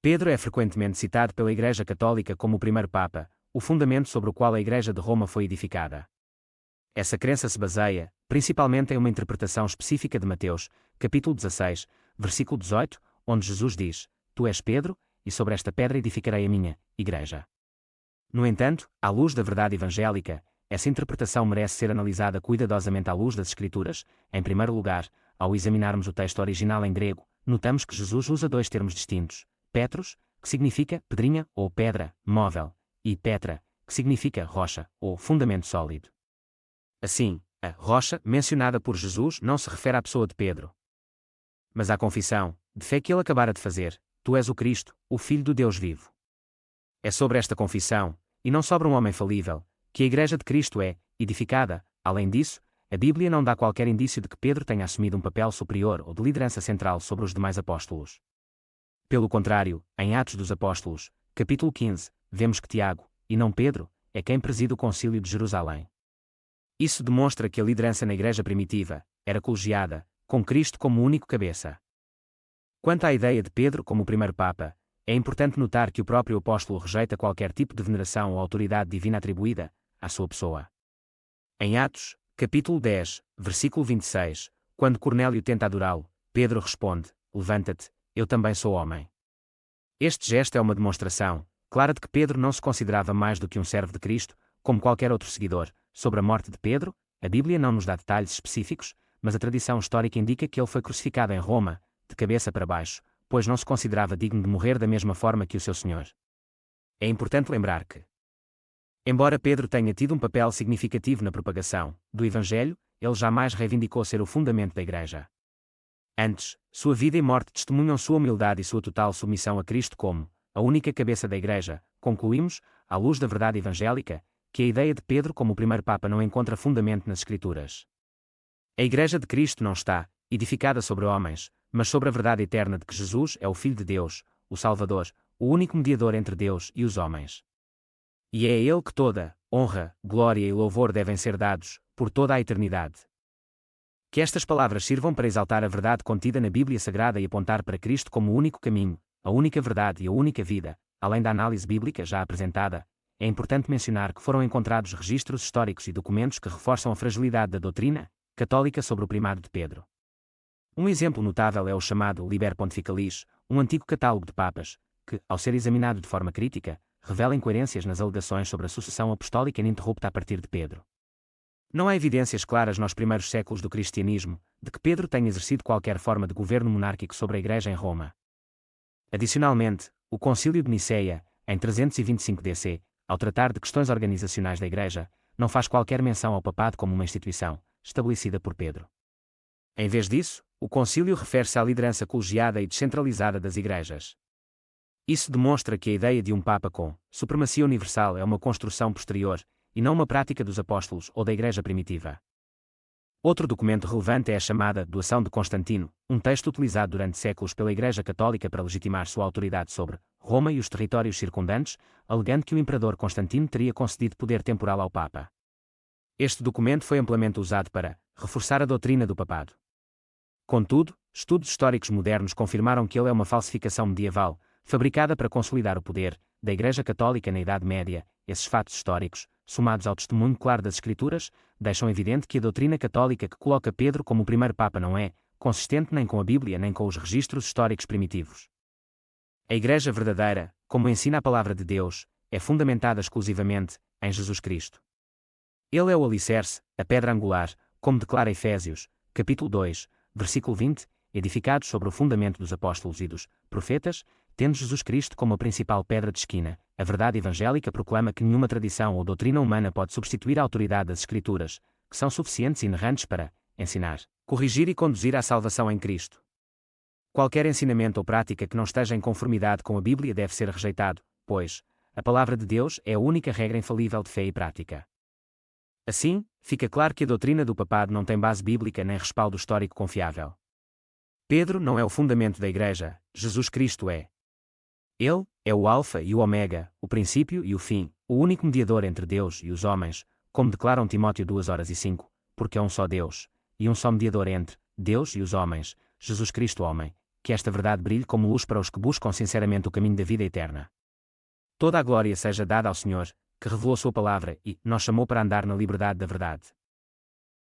Pedro é frequentemente citado pela Igreja Católica como o primeiro Papa, o fundamento sobre o qual a Igreja de Roma foi edificada. Essa crença se baseia, principalmente em uma interpretação específica de Mateus, capítulo 16, versículo 18, onde Jesus diz: Tu és Pedro, e sobre esta pedra edificarei a minha Igreja. No entanto, à luz da verdade evangélica, essa interpretação merece ser analisada cuidadosamente à luz das Escrituras. Em primeiro lugar, ao examinarmos o texto original em grego, notamos que Jesus usa dois termos distintos: Petros, que significa pedrinha ou pedra, móvel, e Petra, que significa rocha ou fundamento sólido. Assim, a rocha mencionada por Jesus não se refere à pessoa de Pedro, mas à confissão de fé que ele acabara de fazer: Tu és o Cristo, o Filho do Deus vivo. É sobre esta confissão, e não sobre um homem falível, que a Igreja de Cristo é edificada. Além disso, a Bíblia não dá qualquer indício de que Pedro tenha assumido um papel superior ou de liderança central sobre os demais apóstolos. Pelo contrário, em Atos dos Apóstolos, capítulo 15, vemos que Tiago, e não Pedro, é quem preside o Concílio de Jerusalém. Isso demonstra que a liderança na Igreja primitiva era colegiada, com Cristo como único cabeça. Quanto à ideia de Pedro como o primeiro Papa, é importante notar que o próprio apóstolo rejeita qualquer tipo de veneração ou autoridade divina atribuída à sua pessoa. Em Atos, capítulo 10, versículo 26, quando Cornélio tenta adorá-lo, Pedro responde: Levanta-te, eu também sou homem. Este gesto é uma demonstração clara de que Pedro não se considerava mais do que um servo de Cristo, como qualquer outro seguidor. Sobre a morte de Pedro, a Bíblia não nos dá detalhes específicos, mas a tradição histórica indica que ele foi crucificado em Roma, de cabeça para baixo, pois não se considerava digno de morrer da mesma forma que o seu Senhor. É importante lembrar que, embora Pedro tenha tido um papel significativo na propagação do Evangelho, ele jamais reivindicou ser o fundamento da Igreja. Antes, sua vida e morte testemunham sua humildade e sua total submissão a Cristo como a única cabeça da Igreja. Concluímos, à luz da verdade evangélica, que a ideia de Pedro como o primeiro Papa não encontra fundamento nas Escrituras. A Igreja de Cristo não está edificada sobre homens, mas sobre a verdade eterna de que Jesus é o Filho de Deus, o Salvador, o único mediador entre Deus e os homens. E é a Ele que toda honra, glória e louvor devem ser dados, por toda a eternidade. Que estas palavras sirvam para exaltar a verdade contida na Bíblia Sagrada e apontar para Cristo como o único caminho, a única verdade e a única vida. Além da análise bíblica já apresentada, é importante mencionar que foram encontrados registros históricos e documentos que reforçam a fragilidade da doutrina católica sobre o primado de Pedro. Um exemplo notável é o chamado Liber Pontificalis, um antigo catálogo de papas, que, ao ser examinado de forma crítica, revela incoerências nas alegações sobre a sucessão apostólica ininterrupta a partir de Pedro. Não há evidências claras nos primeiros séculos do cristianismo de que Pedro tenha exercido qualquer forma de governo monárquico sobre a Igreja em Roma. Adicionalmente, o Concílio de Niceia, em 325 DC, ao tratar de questões organizacionais da Igreja, não faz qualquer menção ao papado como uma instituição estabelecida por Pedro. Em vez disso, o concílio refere-se à liderança colegiada e descentralizada das igrejas. Isso demonstra que a ideia de um Papa com supremacia universal é uma construção posterior, e não uma prática dos apóstolos ou da Igreja primitiva. Outro documento relevante é a chamada Doação de Constantino, um texto utilizado durante séculos pela Igreja Católica para legitimar sua autoridade sobre Roma e os territórios circundantes, alegando que o imperador Constantino teria concedido poder temporal ao Papa. Este documento foi amplamente usado para reforçar a doutrina do papado. Contudo, estudos históricos modernos confirmaram que ele é uma falsificação medieval, fabricada para consolidar o poder da Igreja Católica na Idade Média. Esses fatos históricos, somados ao testemunho claro das Escrituras, deixam evidente que a doutrina católica que coloca Pedro como o primeiro Papa não é consistente nem com a Bíblia nem com os registros históricos primitivos. A Igreja verdadeira, como ensina a Palavra de Deus, é fundamentada exclusivamente em Jesus Cristo. Ele é o alicerce, a pedra angular, como declara Efésios, capítulo 2, versículo 20, edificados sobre o fundamento dos apóstolos e dos profetas, tendo Jesus Cristo como a principal pedra de esquina. A verdade evangélica proclama que nenhuma tradição ou doutrina humana pode substituir a autoridade das Escrituras, que são suficientes e inerrantes para ensinar, corrigir e conduzir à salvação em Cristo. Qualquer ensinamento ou prática que não esteja em conformidade com a Bíblia deve ser rejeitado, pois a Palavra de Deus é a única regra infalível de fé e prática. Assim, fica claro que a doutrina do papado não tem base bíblica nem respaldo histórico confiável. Pedro não é o fundamento da Igreja, Jesus Cristo é. Ele é o Alfa e o Ômega, o princípio e o fim, o único mediador entre Deus e os homens, como declaram Timóteo 2:5, porque é um só Deus, e um só mediador entre Deus e os homens, Jesus Cristo homem. que esta verdade brilhe como luz para os que buscam sinceramente o caminho da vida eterna. Toda a glória seja dada ao Senhor, que revelou sua palavra e nos chamou para andar na liberdade da verdade.